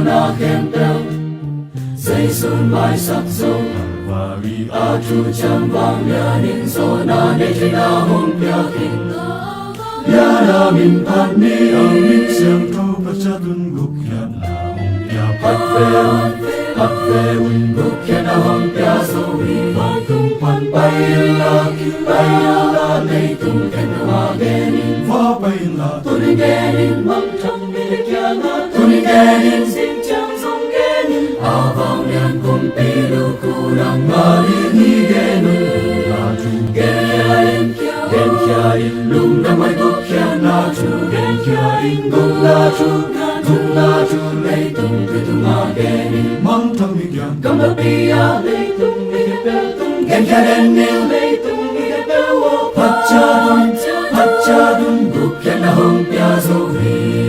na khen teo dây xuân mai sắc dâu và vì a chu chăm vang nhà ninh so na để chơi na hôn pia kinh ya na min pat ni ang min siang thâu pat cha tun guk ya na hôn pia pat ve un guk ya na hôn pia so vi van tung pan bay la nei tung khen hoa ge nin va bay la tu ni ge nin mang thang mi kya na tu ni ge nin sin chang song ge nin a vang lian kum pi lu ku nang ma ni ge nu la chu ge rin gen kya in lung na mai guk kya na chu gen kya in guk na chu nei tung pi tu ma ge nin mang thang mi kya kam la pi ya nei tung mi ge tung gen kya den nei tung mi ge wo Pachadun guk kya na hong pya zo vi